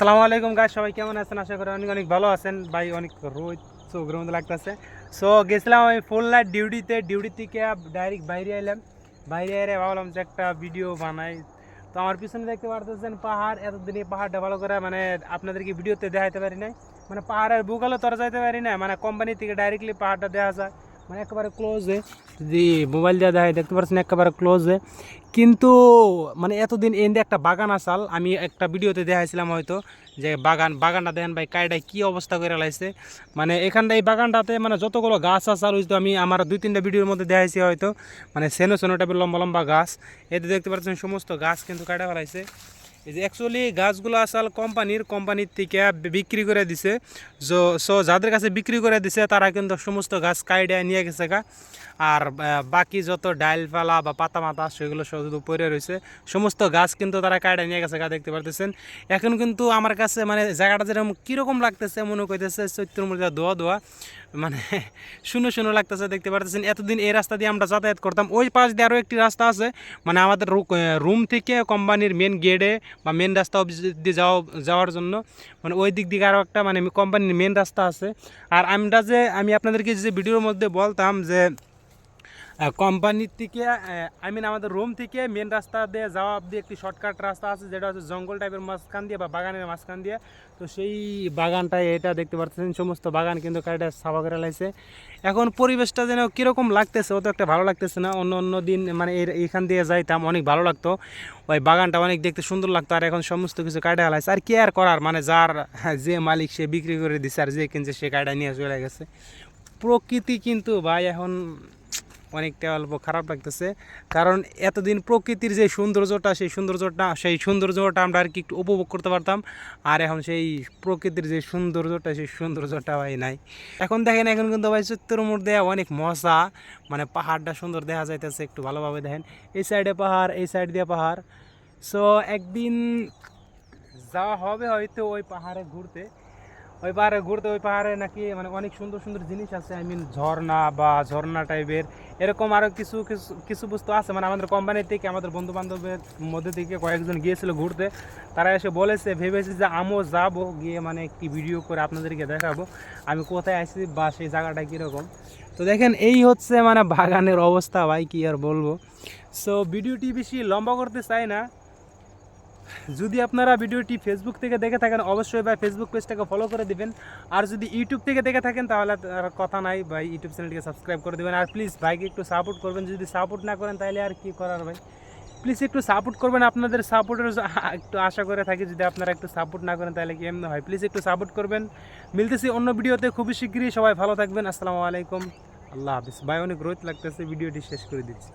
আসসালামু আলাইকুম গাইস, সবাই কেমন আছেন? আশা করি অনেক অনেক ভালো আছেন ভাই। অনেক রোদ চোখের মধ্যে লাগতেছে। সো গেছিলাম আমি ফুল নাইট ডিউটি থেকে ডাইরেক্ট বাইরে এলাম। বাইরে এসে ভাবলাম যে একটা ভিডিও বানাই। তো আমার পিছনে দেখতে পারতেছেন পাহাড়। এতদিন এই পাহাড়টা ভালো করে মানে আপনাদেরকে ভিডিওতে দেখাইতে পারি নাই। মানে পাহাড়ের বুকালে তোরা যাইতে পারি না, মানে কোম্পানি থেকে ডাইরেক্টলি পাহাড়টা দেখা যায়, মানে একেবারে ক্লোজে। যদি মোবাইল দিয়ে দেখাই দেখতে পাচ্ছেন একেবারে ক্লোজে। কিন্তু মানে এতদিন এনে একটা বাগান আসাল, আমি একটা ভিডিওতে দেখাইছিলাম হয়তো যে বাগানটা দেখেন ভাই কায়দায় কী অবস্থা করে লাইছে। মানে এখানটা এই বাগানটাতে মানে যতগুলো গাছ আসাল ওই তো আমি আমার 2-3টা ভিডিওর মধ্যে দেখাইছি হয়তো, মানে সেনো সেনো টাইপের লম্বা লম্বা গাছ। এতে দেখতে পাচ্ছেন সমস্ত গাছ কিন্তু কাটা ফেলাইছে। এই যে অ্যাকচুয়ালি গাছগুলো আসাল কোম্পানির থেকে বিক্রি করে দিছে। সো যাদের কাছে বিক্রি করে দিছে তারা কিন্তু সমস্ত গাছ কাইডে নিয়ে গেছে গা। আর বাকি যত ডাইলপালা বা পাতা মাতা সেগুলো শুধু পড়ে রয়েছে। সমস্ত গাছ কিন্তু তারা কাইডে নিয়ে গেছে গা, দেখতে পারতেছেন। এখন কিন্তু আমার কাছে মানে জায়গাটা যেরকম কীরকম লাগতেছে মনে করতেছে চৈত্র মধ্যে দোয়া দোয়া, মানে শুনো শুনো লাগতেছে, দেখতে পারতেছেন। এতদিন এই রাস্তা দিয়ে আমরা যাতায়াত করতাম। ওই পাশ দিয়ে আরও একটি রাস্তা আছে, মানে আমাদের রুম থেকে কোম্পানির মেন গেটে বা মেন রাস্তা অবধি যাওয়ার জন্য, মানে ওই দিক দিকে আরও একটা মানে কোম্পানির মেন রাস্তা আছে। আর আমি আপনাদেরকে যে ভিডিওর মধ্যে বলতাম যে কোম্পানির থেকে আমাদের রুম থেকে মেন রাস্তা দিয়ে যাওয়া অবধি একটি শর্টকাট রাস্তা আছে, যেটা হচ্ছে জঙ্গল টাইপের মাঝখান দিয়ে বা বাগানের মাঝখান দিয়ে। তো সেই বাগানটায় এটা দেখতে পাচ্ছেন, সমস্ত বাগান কিন্তু কাটা সাফা করে লাইছে। এখন পরিবেশটা যেন কীরকম লাগতেছে, অত একটা ভালো লাগতেছে না। অন্য দিন মানে এখান দিয়ে যাইতাম অনেক ভালো লাগতো, ওই বাগানটা অনেক দেখতে সুন্দর লাগতো। আর এখন সমস্ত কিছু কাটা ফেলাইছে। আর কি আর করার, মানে যে মালিক সে বিক্রি করে দিচ্ছে, আর যে কিনছে সে কাটা নিয়ে চলে গেছে। প্রকৃতি কিন্তু ভাই এখন অনেকটা অল্প খারাপ লাগতেছে, কারণ এতদিন প্রকৃতির যে সৌন্দর্যটা আমরা আর কি একটু উপভোগ করতে পারতাম। আর এখন সেই প্রকৃতির যে সৌন্দর্যটা ভাই নাই। এখন দেখেন, এখন কিন্তু ভাই চৈত্রের মধ্যে অনেক মশা, মানে পাহাড়টা সুন্দর দেখা যাইতেছে। একটু ভালোভাবে দেখেন, এই সাইডে পাহাড়, এই সাইড দিয়ে পাহাড়। সো একদিন যাওয়া হবে হয়তো ওই পাহাড়ে ঘুরতে। ওই পাহাড়ে নাকি মানে অনেক সুন্দর সুন্দর জিনিস আছে, ঝর্ণা টাইপের এরকম আরও কিছু কিছু কিছু বস্তু আছে। মানে আমাদের কোম্পানি থেকে আমাদের বন্ধু বান্ধবের মধ্যে থেকে কয়েকজন গিয়েছিল ঘুরতে। তারা এসে ভেবেছে যে আমিও যাবো, গিয়ে মানে একটি ভিডিও করে আপনাদেরকে দেখাবো আমি কোথায় আছি বা সেই জায়গাটা কীরকম। তো দেখেন, এই হচ্ছে মানে বাগানের অবস্থা ভাই, কি আর বলবো। সো ভিডিওটি বেশি লম্বা করতে চাই না। যদি আপনারা ভিডিওটি ফেসবুক থেকে দেখে থাকেন অবশ্যই ভাই ফেসবুক পেজটাকে ফলো করে দিবেন। আর যদি ইউটিউব থেকে দেখে থাকেন তাহলে আর কথা নাই ভাই, ইউটিউব চ্যানেলটিকে সাবস্ক্রাইব করে দেবেন। আর প্লিজ ভাইকে একটু সাপোর্ট করবেন। যদি সাপোর্ট না করেন তাহলে আর কি করার ভাই, প্লিজ একটু সাপোর্ট করবেন। আপনাদের সাপোর্টের একটু আশা করে থাকি, যদি আপনারা একটু সাপোর্ট না করেন তাহলে কি এমনি হয়। প্লিজ একটু সাপোর্ট করবেন। মিলতেছি অন্য ভিডিওতে খুবই শীঘ্রই। সবাই ভালো থাকবেন। আসসালামু আলাইকুম, আল্লাহ হাফিজ। ভাই অনেক রোদ লাগতেছে, ভিডিওটি শেষ করে দিচ্ছি।